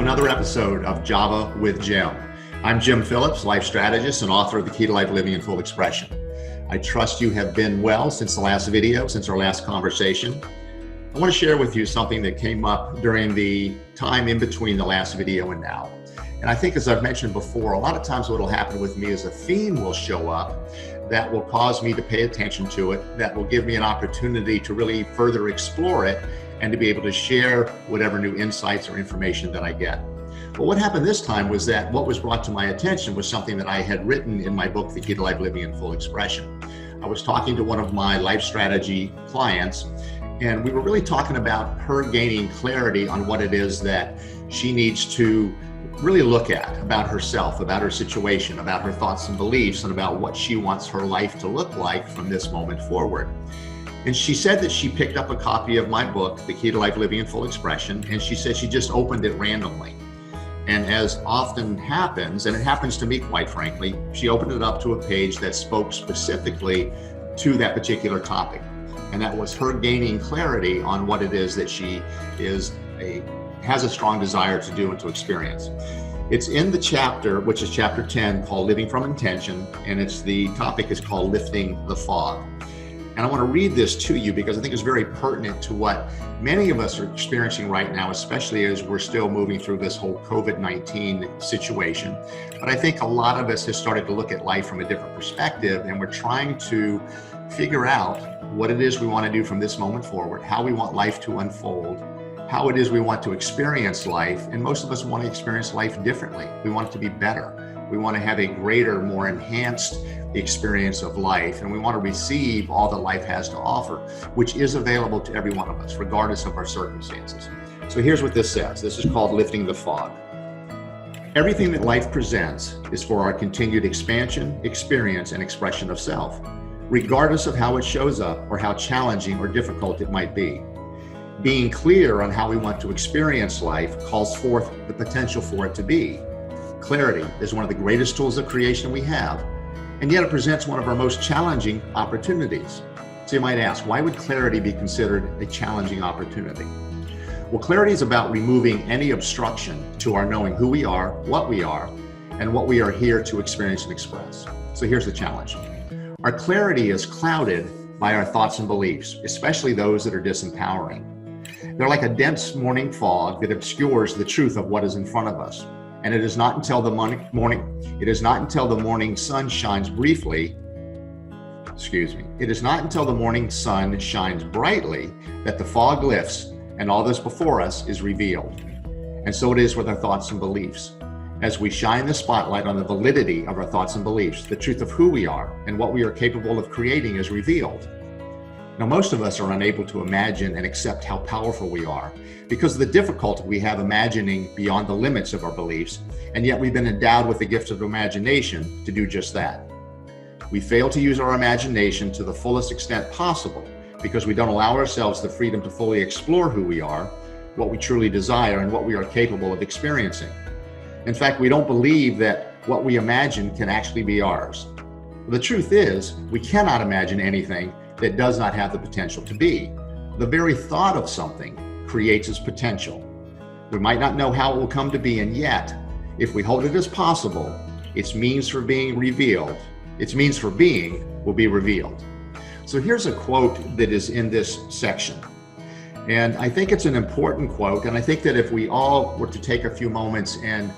another episode of Java with Jim. I'm Jim Phillips, life strategist and author of The Key to Life Living in Full Expression. I trust you have been well since the last video, since our last conversation. I want to share with you something that came up during the time in between the last video and now. And I think, as I've mentioned before, a lot of times what will happen with me is a theme will show up that will cause me to pay attention to it, that will give me an opportunity to really further explore it and to be able to share whatever new insights or information that I get. But what happened this time was that what was brought to my attention was something that I had written in my book, The Key to Life Living in Full Expression. I was talking to one of my life strategy clients, and we were really talking about her gaining clarity on what it is that she needs to really look at about herself, about her situation, about her thoughts and beliefs, and about what she wants her life to look like from this moment forward. And she said that she picked up a copy of my book, The Key to Life Living in Full Expression, and she said she just opened it randomly. And as often happens, and it happens to me quite frankly, she opened it up to a page that spoke specifically to that particular topic. And that was her gaining clarity on what it is that she has a strong desire to do and to experience. It's in the chapter, which is chapter 10, called Living from Intention, and the topic is called Lifting the Fog. And I want to read this to you because I think it's very pertinent to what many of us are experiencing right now, especially as we're still moving through this whole COVID-19 situation. But I think a lot of us have started to look at life from a different perspective, and we're trying to figure out what it is we want to do from this moment forward, how we want life to unfold, how it is we want to experience life. And most of us want to experience life differently. We want it to be better. We want to have a greater, more enhanced experience of life, and we want to receive all that life has to offer, which is available to every one of us, regardless of our circumstances. So here's what this says. This is called Lifting the Fog. Everything that life presents is for our continued expansion, experience, and expression of self, regardless of how it shows up or how challenging or difficult it might be. Being clear on how we want to experience life calls forth the potential for it to be. Clarity is one of the greatest tools of creation we have, and yet it presents one of our most challenging opportunities. So you might ask, why would clarity be considered a challenging opportunity? Well, clarity is about removing any obstruction to our knowing who we are, and what we are here to experience and express. So here's the challenge. Our clarity is clouded by our thoughts and beliefs, especially those that are disempowering. They're like a dense morning fog that obscures the truth of what is in front of us. And it is not until the morning sun shines brightly that the fog lifts and all this before us is revealed. And so it is with our thoughts and beliefs. As we shine the spotlight on the validity of our thoughts and beliefs, the truth of who we are and what we are capable of creating is revealed. Now, most of us are unable to imagine and accept how powerful we are because of the difficulty we have imagining beyond the limits of our beliefs, and yet we've been endowed with the gift of imagination to do just that. We fail to use our imagination to the fullest extent possible because we don't allow ourselves the freedom to fully explore who we are, what we truly desire, and what we are capable of experiencing. In fact, we don't believe that what we imagine can actually be ours. The truth is, we cannot imagine anything that does not have the potential to be. The very thought of something creates its potential. We might not know how it will come to be, and yet, if we hold it as possible, its means for being will be revealed. So here's a quote that is in this section. And I think it's an important quote, and I think that if we all were to take a few moments and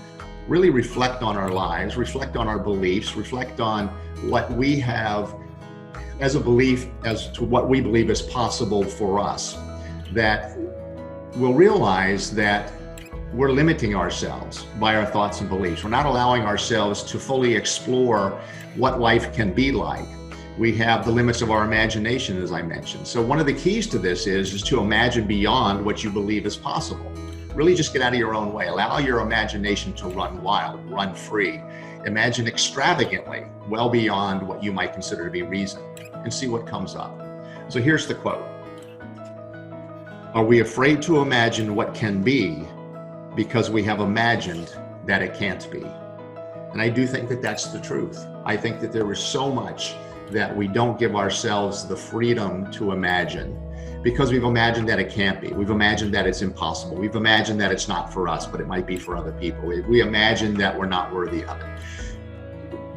really reflect on our lives, reflect on our beliefs, reflect on what we have as a belief as to what we believe is possible for us, that we'll realize that we're limiting ourselves by our thoughts and beliefs. We're not allowing ourselves to fully explore what life can be like. We have the limits of our imagination, as I mentioned. So one of the keys to this is to imagine beyond what you believe is possible. Really just get out of your own way. Allow your imagination to run wild, run free. Imagine extravagantly, well beyond what you might consider to be reason, and see what comes up. So here's the quote. Are we afraid to imagine what can be because we have imagined that it can't be? And I do think that that's the truth. I think that there is so much that we don't give ourselves the freedom to imagine because we've imagined that it can't be. We've imagined that it's impossible. We've imagined that it's not for us, but it might be for other people. We imagine that we're not worthy of it.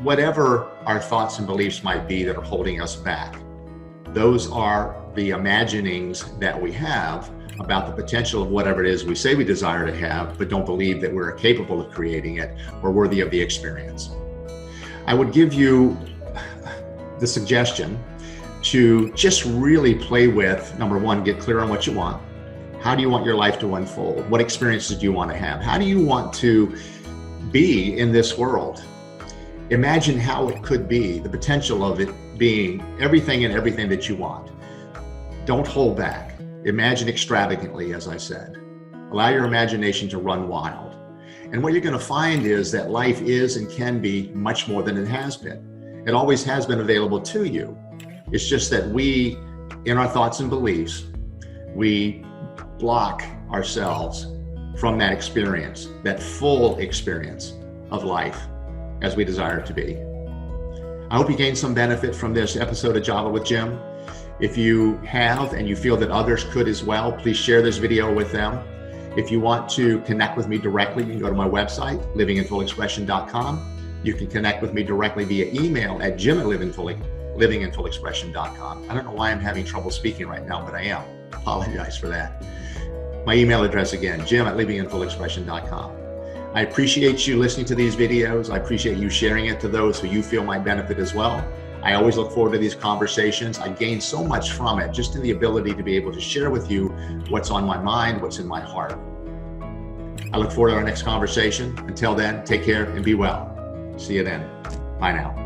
Whatever our thoughts and beliefs might be that are holding us back, those are the imaginings that we have about the potential of whatever it is we say we desire to have, but don't believe that we're capable of creating it or worthy of the experience. I would give you the suggestion to just really play with, number one, get clear on what you want. How do you want your life to unfold? What experiences do you want to have? How do you want to be in this world? Imagine how it could be, the potential of it being everything and everything that you want. Don't hold back. Imagine extravagantly, as I said. Allow your imagination to run wild. And what you're going to find is that life is and can be much more than it has been. It always has been available to you. It's just that we, in our thoughts and beliefs, we block ourselves from that experience, that full experience of life as we desire it to be. I hope you gained some benefit from this episode of Java with Jim. If you have and you feel that others could as well, please share this video with them. If you want to connect with me directly, you can go to my website, livinginfullexpression.com. You can connect with me directly via email at jim@livinginfullexpression.com. I don't know why I'm having trouble speaking right now, but I am. Apologize for that. My email address again, jim@livinginfullexpression.com. I appreciate you listening to these videos. I appreciate you sharing it to those who you feel might benefit as well. I always look forward to these conversations. I gain so much from it, just in the ability to be able to share with you what's on my mind, what's in my heart. I look forward to our next conversation. Until then, take care and be well. See you then. Bye now.